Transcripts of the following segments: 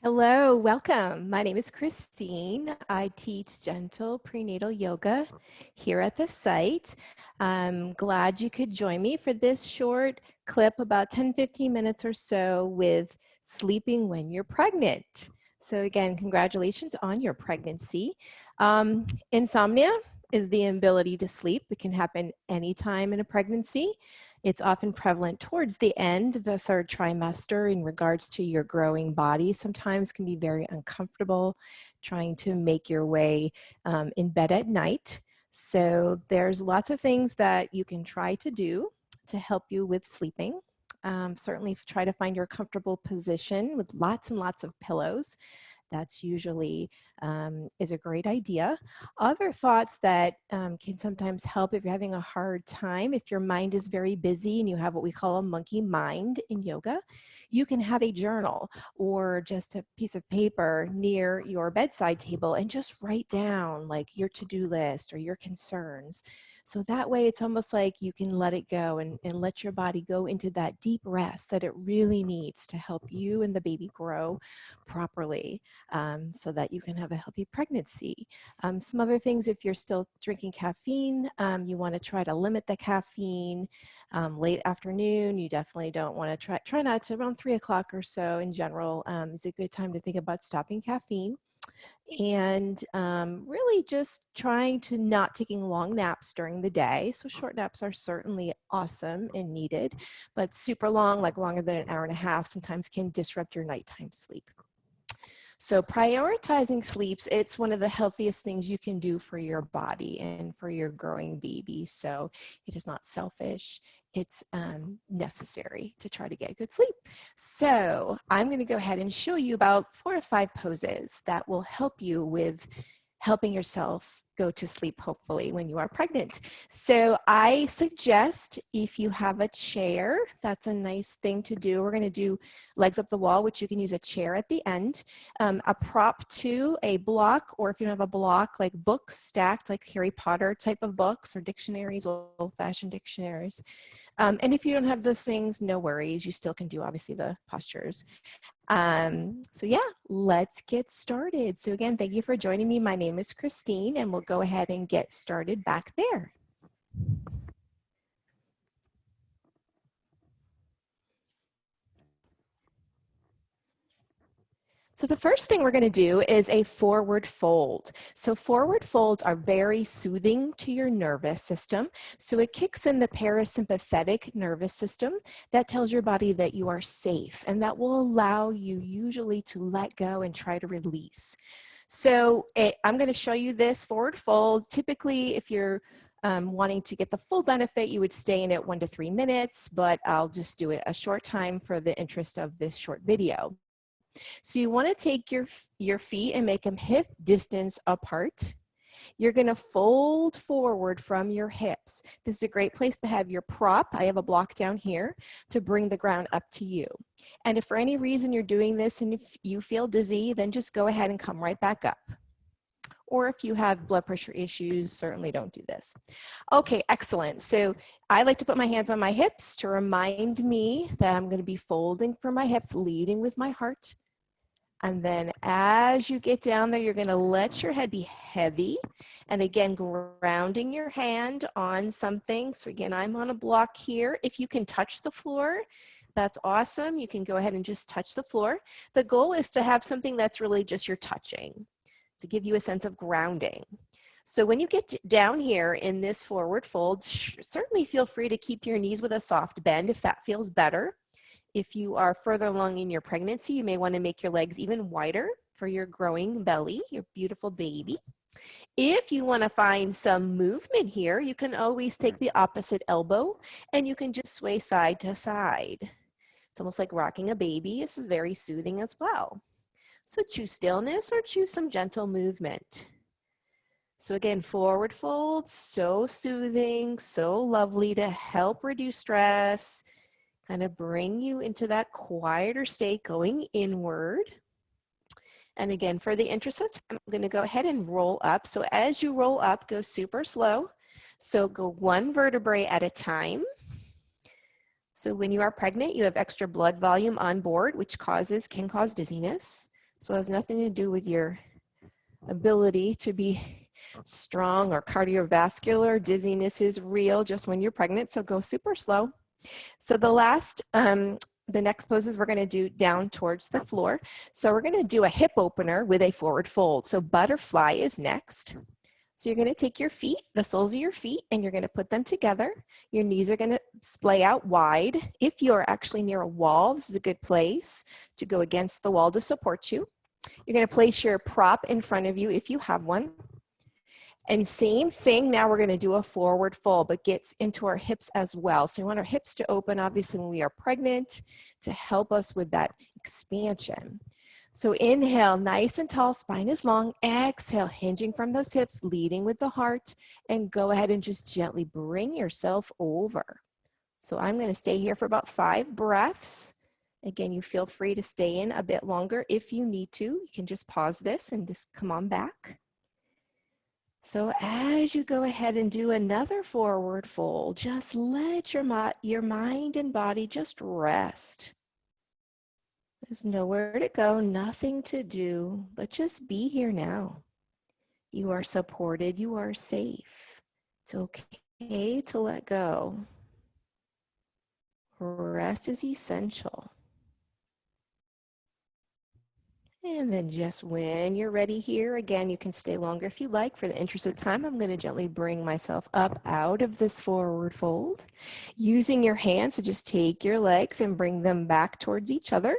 Hello, welcome. My name is Christine. I teach gentle prenatal yoga here at the site. I'm glad you could join me for this short clip, about 10-15 minutes or so, with sleeping when you're pregnant. So again, congratulations on your pregnancy. Insomnia is the inability to sleep. It can happen anytime in a pregnancy. It's often prevalent towards the end, the third trimester, in regards to your growing body. Sometimes can be very uncomfortable trying to make your way in bed at night. So there's lots of things that you can try to do to help you with sleeping. Certainly try to find your comfortable position with lots and lots of pillows. That's usually is a great idea. Other thoughts that can sometimes help if you're having a hard time, if your mind is very busy and you have what we call a monkey mind in yoga, you can have a journal or just a piece of paper near your bedside table and just write down like your to-do list or your concerns. So that way it's almost like you can let it go and let your body go into that deep rest that it really needs to help you and the baby grow properly, so that you can have a healthy pregnancy. Some other things, if you're still drinking caffeine, you want to try to limit the caffeine. Late afternoon, you definitely don't want to try not to, around 3 o'clock or so in general is a good time to think about stopping caffeine. And really just trying to not taking long naps during the day. So short naps are certainly awesome and needed, but super long, like longer than an hour and a half, sometimes can disrupt your nighttime sleep. So prioritizing sleeps, it's one of the healthiest things you can do for your body and for your growing baby. So it is not selfish. It's necessary to try to get good sleep. So I'm going to go ahead and show you about 4 to 5 poses that will help you with helping yourself go to sleep, hopefully, when you are pregnant. So I suggest if you have a chair, that's a nice thing to do. We're going to do legs up the wall, which you can use a chair at the end, a prop to a block, or if you don't have a block, like books stacked, like Harry Potter type of books or dictionaries, old-fashioned dictionaries. And if you don't have those things, no worries. You still can do, obviously, the postures. So yeah, let's get started. So again, thank you for joining me. My name is Christine, and we'll go ahead and get started back there. So the first thing we're going to do is a forward fold. So forward folds are very soothing to your nervous system. So it kicks in the parasympathetic nervous system that tells your body that you are safe, and that will allow you usually to let go and try to release. So I'm going to show you this forward fold. Typically, if you're wanting to get the full benefit, you would stay in it 1 to 3 minutes, but I'll just do it a short time for the interest of this short video. So you want to take your feet and make them hip distance apart. You're going to fold forward from your hips. This is a great place to have your prop. I have a block down here to bring the ground up to you. And if for any reason you're doing this and if you feel dizzy, then just go ahead and come right back up. Or if you have blood pressure issues, certainly don't do this. Okay, excellent. So I like to put my hands on my hips to remind me that I'm going to be folding from my hips, leading with my heart. And then as you get down there, you're going to let your head be heavy. And again, grounding your hand on something. So again, I'm on a block here. If you can touch the floor, that's awesome. You can go ahead and just touch the floor. The goal is to have something that's really just your touching, to give you a sense of grounding. So when you get down here in this forward fold, certainly feel free to keep your knees with a soft bend if that feels better. If you are further along in your pregnancy, you may want to make your legs even wider for your growing belly, your beautiful baby. If you want to find some movement here, you can always take the opposite elbow and you can just sway side to side. It's almost like rocking a baby. This is very soothing as well. So choose stillness or choose some gentle movement. So again, forward fold, so soothing, so lovely to help reduce stress, kind of bring you into that quieter state going inward. And again, for the interest of time, I'm going to go ahead and roll up. So as you roll up, go super slow. So go 1 vertebrae at a time. So when you are pregnant, you have extra blood volume on board, which can cause dizziness. So it has nothing to do with your ability to be strong or cardiovascular. Dizziness is real just when you're pregnant, so go super slow. So the next poses we're going to do down towards the floor. So we're going to do a hip opener with a forward fold. So butterfly is next. So you're going to take your feet, the soles of your feet, and you're going to put them together. Your knees are going to splay out wide. If you're actually near a wall, this is a good place to go against the wall to support you. You're going to place your prop in front of you if you have one. And same thing, now we're going to do a forward fold, but gets into our hips as well. So we want our hips to open, obviously, when we are pregnant to help us with that expansion. So inhale, nice and tall, spine is long. Exhale, hinging from those hips, leading with the heart. And go ahead and just gently bring yourself over. So I'm going to stay here for about 5 breaths. Again, you feel free to stay in a bit longer if you need to. You can just pause this and just come on back. So as you go ahead and do another forward fold, just let your mind and body just rest. There's nowhere to go, nothing to do, but just be here now. You are supported, you are safe. It's okay to let go. Rest is essential. And then just when you're ready here, again, you can stay longer if you like. For the interest of time, I'm going to gently bring myself up out of this forward fold. Using your hands to just take your legs and bring them back towards each other.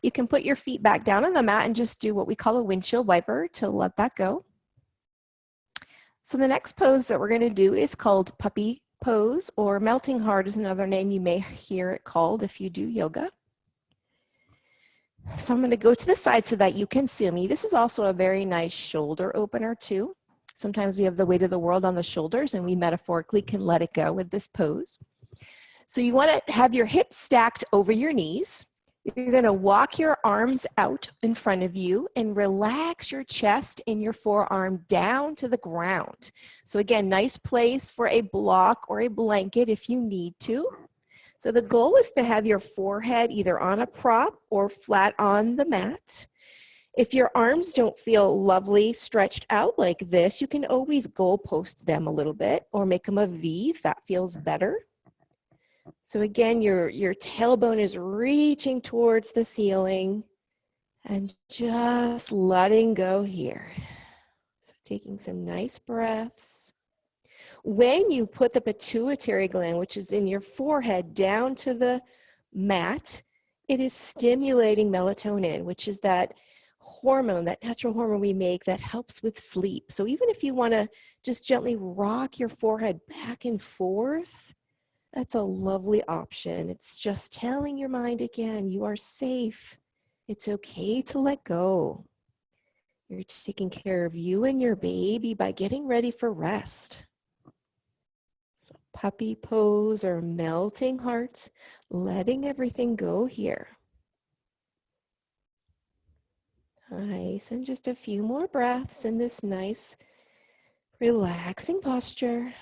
You can put your feet back down on the mat and just do what we call a windshield wiper to let that go. So the next pose that we're going to do is called puppy pose, or melting heart is another name you may hear it called if you do yoga. So I'm going to go to the side so that you can see me. This is also a very nice shoulder opener too. Sometimes we have the weight of the world on the shoulders and we metaphorically can let it go with this pose. So you want to have your hips stacked over your knees. You're going to walk your arms out in front of you and relax your chest and your forearm down to the ground. So again, nice place for a block or a blanket if you need to. So the goal is to have your forehead either on a prop or flat on the mat. If your arms don't feel lovely stretched out like this, you can always goalpost them a little bit or make them a V if that feels better. So again, your tailbone is reaching towards the ceiling and just letting go here. So taking some nice breaths. When you put the pituitary gland, which is in your forehead, down to the mat, it is stimulating melatonin, which is that hormone, that natural hormone we make that helps with sleep. So even if you want to just gently rock your forehead back and forth, that's a lovely option. It's just telling your mind again, you are safe. It's okay to let go. You're taking care of you and your baby by getting ready for rest. So puppy pose or melting heart, letting everything go here. Nice, and just a few more breaths in this nice, relaxing posture.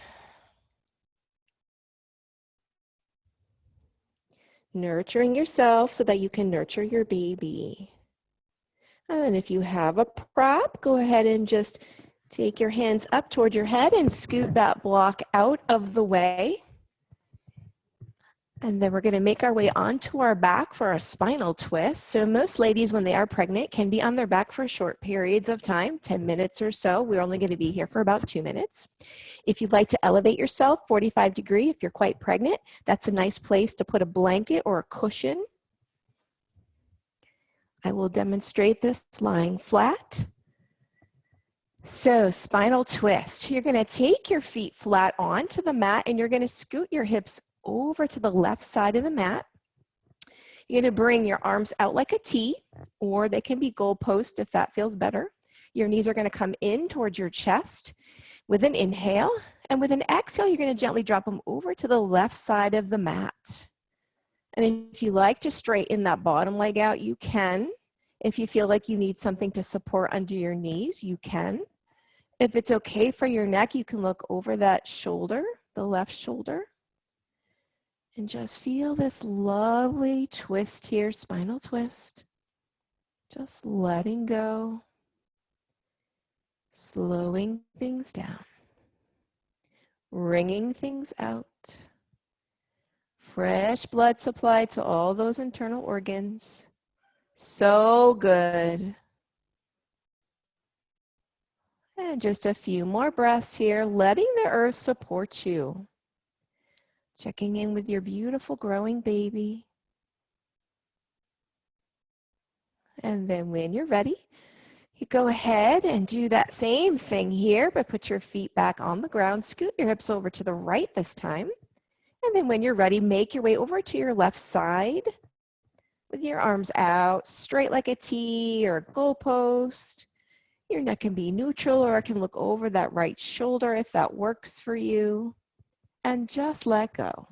Nurturing yourself so that you can nurture your baby. And then if you have a prop, go ahead and just take your hands up toward your head and scoot that block out of the way. And then we're going to make our way onto our back for a spinal twist. So most ladies, when they are pregnant, can be on their back for short periods of time, 10 minutes or so. We're only going to be here for about 2 minutes. If you'd like to elevate yourself, 45 degree, if you're quite pregnant, that's a nice place to put a blanket or a cushion. I will demonstrate this lying flat. So spinal twist. You're going to take your feet flat onto the mat and you're going to scoot your hips over to the left side of the mat. You're going to bring your arms out like a T, or they can be goalpost if that feels better. Your knees are going to come in towards your chest with an inhale, and with an exhale, you're going to gently drop them over to the left side of the mat. And if you like to straighten that bottom leg out, you can. If you feel like you need something to support under your knees, you can. If it's okay for your neck, you can look over that shoulder, the left shoulder. And just feel this lovely twist here, spinal twist. Just letting go, slowing things down, wringing things out. Fresh blood supply to all those internal organs. So good. And just a few more breaths here, letting the earth support you. Checking in with your beautiful growing baby. And then when you're ready, you go ahead and do that same thing here, but put your feet back on the ground. Scoot your hips over to the right this time. And then when you're ready, make your way over to your left side with your arms out, straight like a T or a goalpost. Your neck can be neutral, or it can look over that right shoulder if that works for you. And just let go.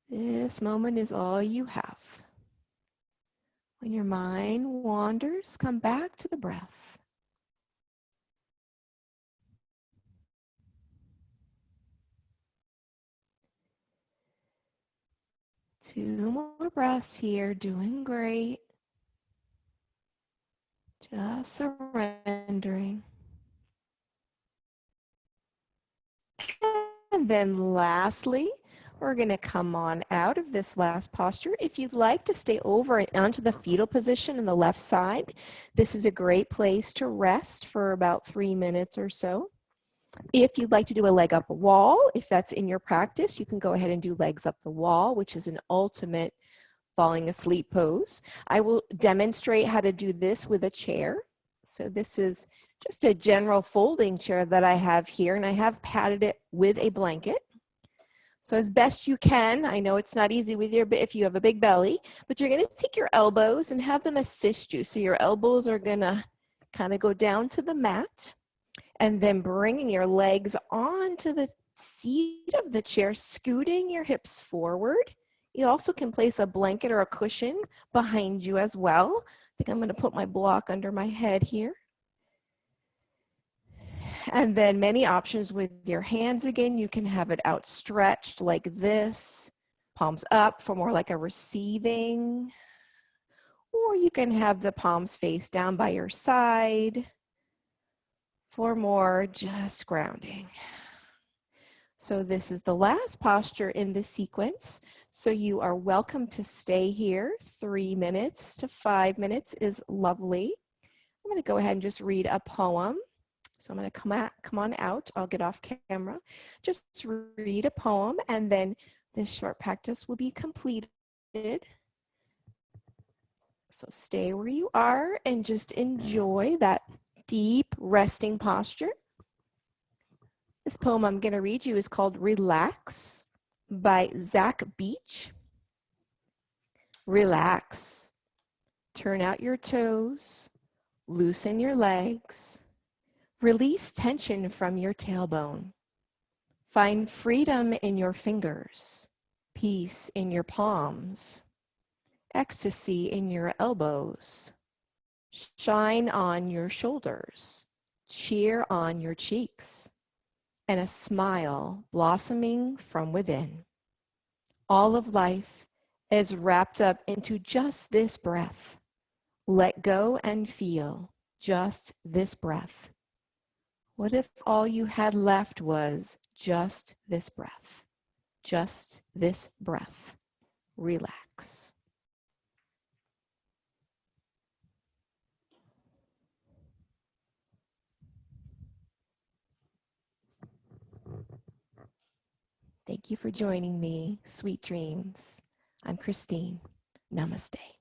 This moment is all you have. When your mind wanders, come back to the breath. 2 more breaths here, doing great. Just surrendering. And then lastly, we're going to come on out of this last posture. If you'd like to stay over and onto the fetal position on the left side, this is a great place to rest for about 3 minutes or so. If you'd like to do a leg up a wall, if that's in your practice, you can go ahead and do legs up the wall, which is an ultimate falling asleep pose. I will demonstrate how to do this with a chair. So this is just a general folding chair that I have here, and I have padded it with a blanket. So as best you can, I know it's not easy with if you have a big belly, but you're going to take your elbows and have them assist you. So your elbows are going to kind of go down to the mat, and then bringing your legs onto the seat of the chair, scooting your hips forward. You also can place a blanket or a cushion behind you as well. I think I'm going to put my block under my head here. And then many options with your hands again. You can have it outstretched like this, palms up for more like a receiving. Or you can have the palms face down by your side for more just grounding. So this is the last posture in this sequence. So you are welcome to stay here. 3 minutes to 5 minutes is lovely. I'm going to go ahead and just read a poem. So I'm going to come on out. I'll get off camera. Just read a poem, and then this short practice will be completed. So stay where you are and just enjoy that deep resting posture. This poem I'm going to read you is called Relax by Zach Beach. Relax. Turn out your toes. Loosen your legs. Release tension from your tailbone. Find freedom in your fingers, peace in your palms, ecstasy in your elbows. Shine on your shoulders, cheer on your cheeks, and a smile blossoming from within. All of life is wrapped up into just this breath. Let go and feel just this breath. What if all you had left was just this breath? Just this breath. Relax. Thank you for joining me. Sweet dreams. I'm Christine. Namaste.